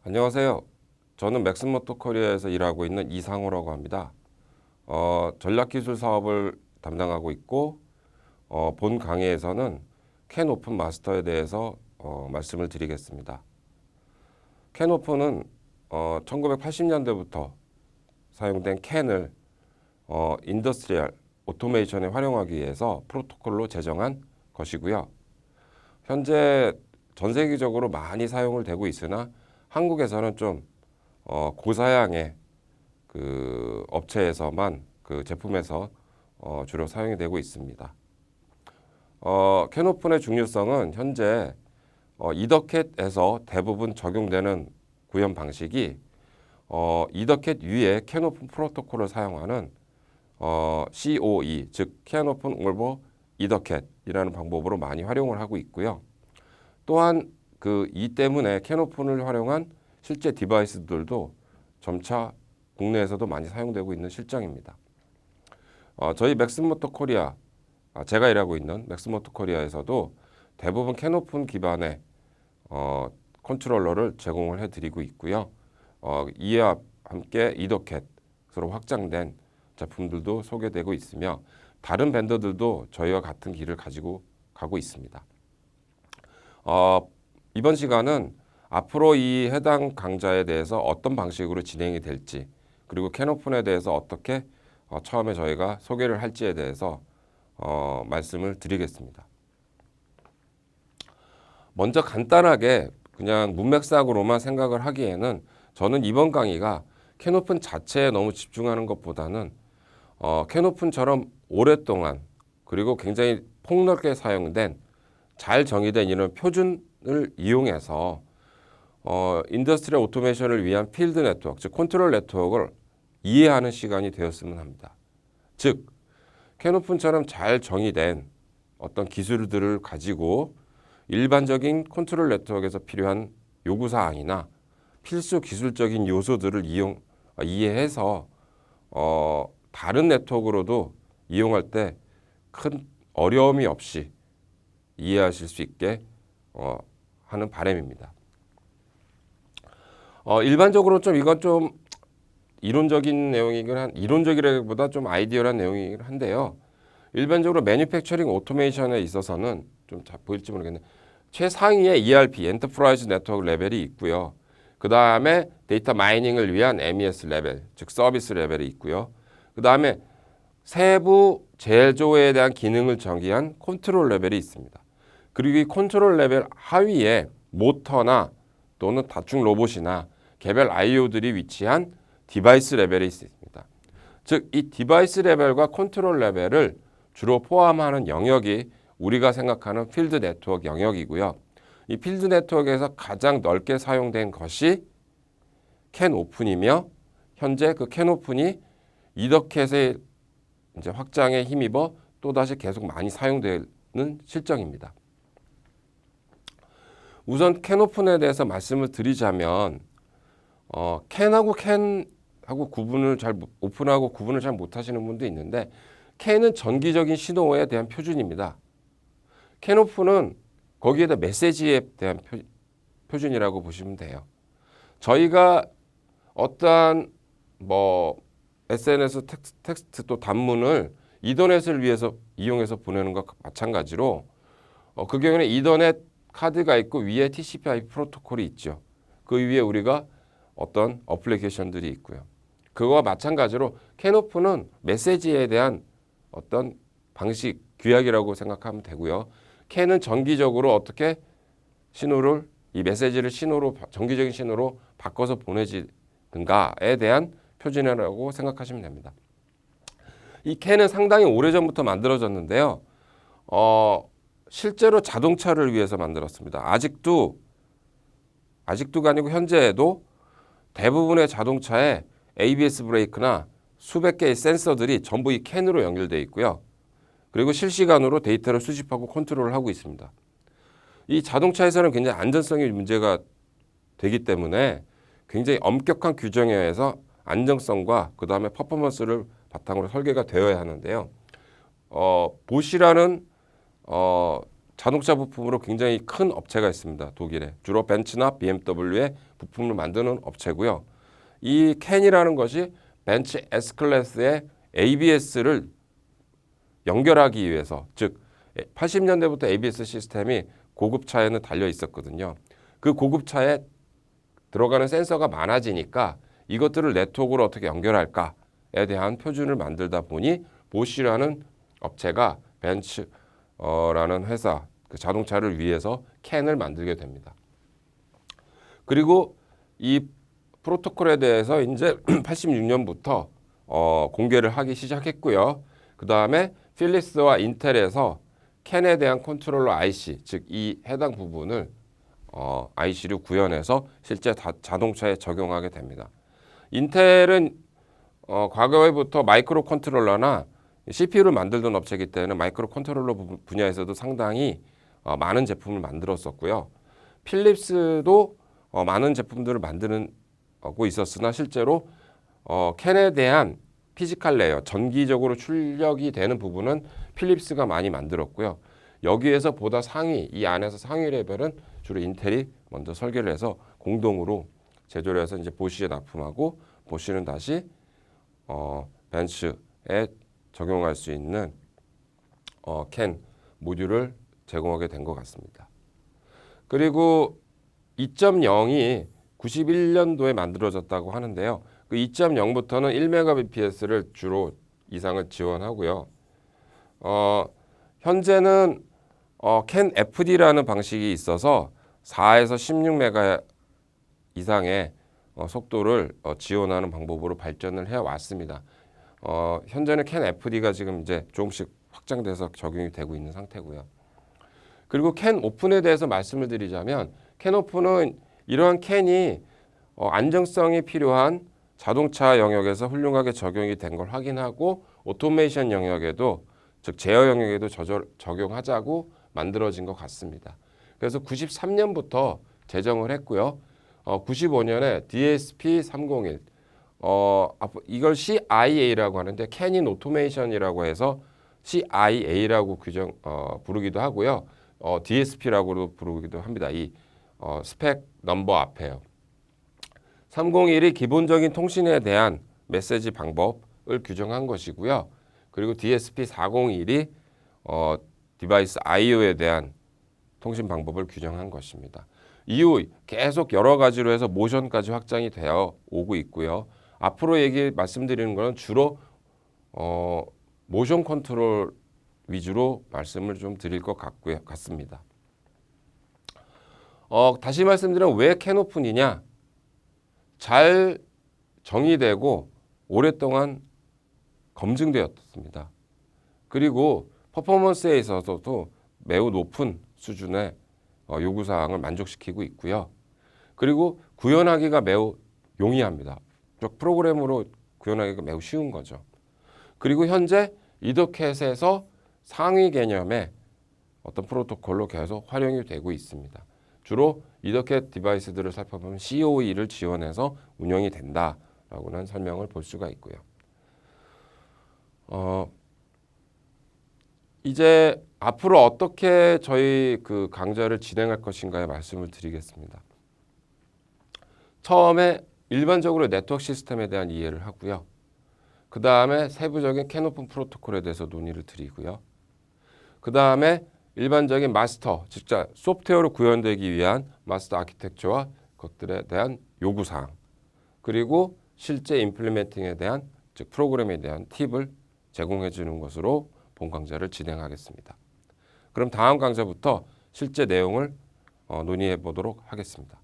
안녕하세요. 저는 맥스모토 코리아에서 일하고 있는 이상호라고 합니다. 전략기술 사업을 담당하고 있고 본 강의에서는 캔 오픈 마스터에 대해서 말씀을 드리겠습니다. 캔 오픈은 1980년대부터 사용된 캔을 인더스트리얼 오토메이션에 활용하기 위해서 프로토콜로 제정한 것이고요. 현재 전 세계적으로 많이 사용을 되고 있으나 한국에서는 좀 고사양의 그 업체에서만 그 제품에서 주로 사용이 되고 있습니다. 캔오픈의 중요성은 현재 이더캣에서 대부분 적용되는 구현 방식이 이더캣 위에 캔오픈 프로토콜을 사용하는 COE 즉 캔오픈 오버 이더캣이라는 방법으로 많이 활용을 하고 있고요. 또한 이 때문에 캔오픈을 활용한 실제 디바이스들도 점차 국내에서도 많이 사용되고 있는 실정입니다. 저희 맥스모토 코리아, 제가 일하고 있는 맥스모토 코리아에서도 대부분 캔오픈 기반의 컨트롤러를 제공을 해드리고 있고요. 이와 함께 이더캣으로 확장된 제품들도 소개되고 있으며 다른 벤더들도 저희와 같은 길을 가지고 가고 있습니다. 이번 시간은 앞으로 이 해당 강좌에 대해서 어떤 방식으로 진행이 될지 그리고 캔오픈에 대해서 어떻게 처음에 저희가 소개를 할지에 대해서 말씀을 드리겠습니다. 먼저 간단하게 그냥 문맥상으로만 생각을 하기에는 저는 이번 강의가 캔오픈 자체에 너무 집중하는 것보다는 캔오픈처럼 오랫동안 그리고 굉장히 폭넓게 사용된 잘 정의된 이런 표준을 이용해서 인더스트리얼 오토메이션을 위한 필드 네트워크, 즉 컨트롤 네트워크를 이해하는 시간이 되었으면 합니다. 즉 캔오픈처럼 잘 정의된 어떤 기술들을 가지고 일반적인 컨트롤 네트워크에서 필요한 요구사항이나 필수 기술적인 요소들을 이해해서 다른 네트워크로도 이용할 때 큰 어려움이 없이 이해하실 수 있게 하는 바람입니다. 일반적으로 좀 이건 좀 이론적인 이론적이라기보다 좀 아이디어란 내용이긴 한데요. 일반적으로 매니팩처링 오토메이션에 있어서는 좀 잘 보일지 모르겠네요. 최상위의 ERP, 엔터프라이즈 네트워크 레벨이 있고요. 그 다음에 데이터 마이닝을 위한 MES 레벨, 즉 서비스 레벨이 있고요. 그 다음에 세부 제조에 대한 기능을 정의한 컨트롤 레벨이 있습니다. 그리고 이 컨트롤 레벨 하위에 모터나 또는 다중 로봇이나 개별 IO들이 위치한 디바이스 레벨이 있습니다. 즉, 이 디바이스 레벨과 컨트롤 레벨을 주로 포함하는 영역이 우리가 생각하는 필드 네트워크 영역이고요. 이 필드 네트워크에서 가장 넓게 사용된 것이 캔 오픈이며 현재 그 캔 오픈이 이더캣의 이제 확장에 힘입어 또다시 계속 많이 사용되는 실정입니다. 우선 캔 오픈에 대해서 말씀을 드리자면 캔하고 오픈하고 구분을 잘 못하시는 분도 있는데 캔은 전기적인 신호에 대한 표준입니다. 캔 오픈은 거기에다 메시지에 대한 표준이라고 보시면 돼요. 저희가 어떠한 SNS 텍스트 또 단문을 이더넷을 이용해서 보내는 것과 마찬가지로 그 경우에는 이더넷 카드가 있고 위에 TCP/IP 프로토콜이 있죠. 그 위에 우리가 어떤 어플리케이션들이 있고요. 그거와 마찬가지로 캔오픈은 메시지에 대한 어떤 방식, 규약이라고 생각하면 되고요. 캔은 정기적으로 어떻게 이 메시지를 정기적인 신호로 바꿔서 보내지는가에 대한 표준이라고 생각하시면 됩니다. 이 캔은 상당히 오래전부터 만들어졌는데요. 실제로 자동차를 위해서 만들었습니다. 아직도가 아니고 현재에도 대부분의 자동차에 ABS 브레이크나 수백 개의 센서들이 전부 이 캔으로 연결되어 있고요. 그리고 실시간으로 데이터를 수집하고 컨트롤을 하고 있습니다. 이 자동차에서는 굉장히 안전성이 문제가 되기 때문에 굉장히 엄격한 규정에 의해서 안정성과 그 다음에 퍼포먼스를 바탕으로 설계가 되어야 하는데요. 보시라는 자동차 부품으로 굉장히 큰 업체가 있습니다. 독일에. 주로 벤츠나 BMW의 부품을 만드는 업체고요. 이 캔이라는 것이 벤츠 S클래스의 ABS를 연결하기 위해서, 즉 80년대부터 ABS 시스템이 고급차에는 달려 있었거든요. 그 고급차에 들어가는 센서가 많아지니까 이것들을 네트워크로 어떻게 연결할까에 대한 표준을 만들다 보니 보쉬라는 업체가 벤츠라는 회사 그 자동차를 위해서 캔을 만들게 됩니다. 그리고 이 프로토콜에 대해서 이제 86년부터 공개를 하기 시작했고요. 그 다음에 필립스와 인텔에서 캔에 대한 컨트롤러 IC, 즉 이 해당 부분을 IC로 구현해서 실제 자동차에 적용하게 됩니다. 인텔은 과거에부터 마이크로 컨트롤러나 CPU를 만들던 업체이기 때문에 마이크로 컨트롤러 분야에서도 상당히 많은 제품을 만들었었고요. 필립스도 많은 제품들을 만들고 있었으나 실제로 캔에 대한 피지컬 레이어, 전기적으로 출력이 되는 부분은 필립스가 많이 만들었고요. 여기에서 보다 상위, 이 안에서 상위 레벨은 주로 인텔이 먼저 설계를 해서 공동으로 제조를 해서 이제 보쉬에 납품하고 보쉬는 다시 벤츠에 적용할 수 있는 캔 모듈을 제공하게 된 것 같습니다. 그리고 2.0이 91년도에 만들어졌다고 하는데요. 그 2.0부터는 1Mbps를 주로 이상을 지원하고요. 현재는 캔 FD라는 방식이 있어서 4에서 16메가 이상의 속도를 지원하는 방법으로 발전을 해 왔습니다. 현재는 캔 FD가 지금 이제 조금씩 확장돼서 적용이 되고 있는 상태고요. 그리고 캔 오픈에 대해서 말씀을 드리자면 캔 오픈은 이러한 캔이 안정성이 필요한 자동차 영역에서 훌륭하게 적용이 된 걸 확인하고 오토메이션 영역에도 즉 제어 영역에도 적용하자고 만들어진 것 같습니다. 그래서 93년부터 제정을 했고요. 95년에 DSP301 이걸 CIA라고 하는데 캔인 오토메이션이라고 해서 CIA라고 부르기도 하고요. DSP라고도 부르기도 합니다. 이 스펙 넘버 앞에요. 301이 기본적인 통신에 대한 메시지 방법을 규정한 것이고요. 그리고 DSP401이 디바이스 I/O에 대한 통신 방법을 규정한 것입니다. 이후 계속 여러 가지로 해서 모션까지 확장이 되어 오고 있고요. 앞으로 말씀드리는 것은 주로 모션 컨트롤 위주로 말씀을 좀 드릴 것 같습니다. 다시 말씀드리면 왜 캔 오픈이냐? 잘 정의되고 오랫동안 검증되었습니다. 그리고 퍼포먼스에 있어서도 매우 높은 수준의 요구사항을 만족시키고 있고요. 그리고 구현하기가 매우 용이합니다. 프로그램으로 구현하기가 매우 쉬운 거죠. 그리고 현재 이더캣에서 상위 개념의 어떤 프로토콜로 계속 활용이 되고 있습니다. 주로 이더캣 디바이스들을 살펴보면 COE를 지원해서 운영이 된다라고는 설명을 볼 수가 있고요. 이제 앞으로 어떻게 저희 그 강좌를 진행할 것인가에 말씀을 드리겠습니다. 처음에 일반적으로 네트워크 시스템에 대한 이해를 하고요. 그 다음에 세부적인 캔 오픈 프로토콜에 대해서 논의를 드리고요. 그 다음에 일반적인 마스터, 즉 소프트웨어로 구현되기 위한 마스터 아키텍처와 것들에 대한 요구사항, 그리고 실제 임플리멘팅에 대한, 즉 프로그램에 대한 팁을 제공해 주는 것으로 본 강좌를 진행하겠습니다. 그럼 다음 강좌부터 실제 내용을 논의해 보도록 하겠습니다.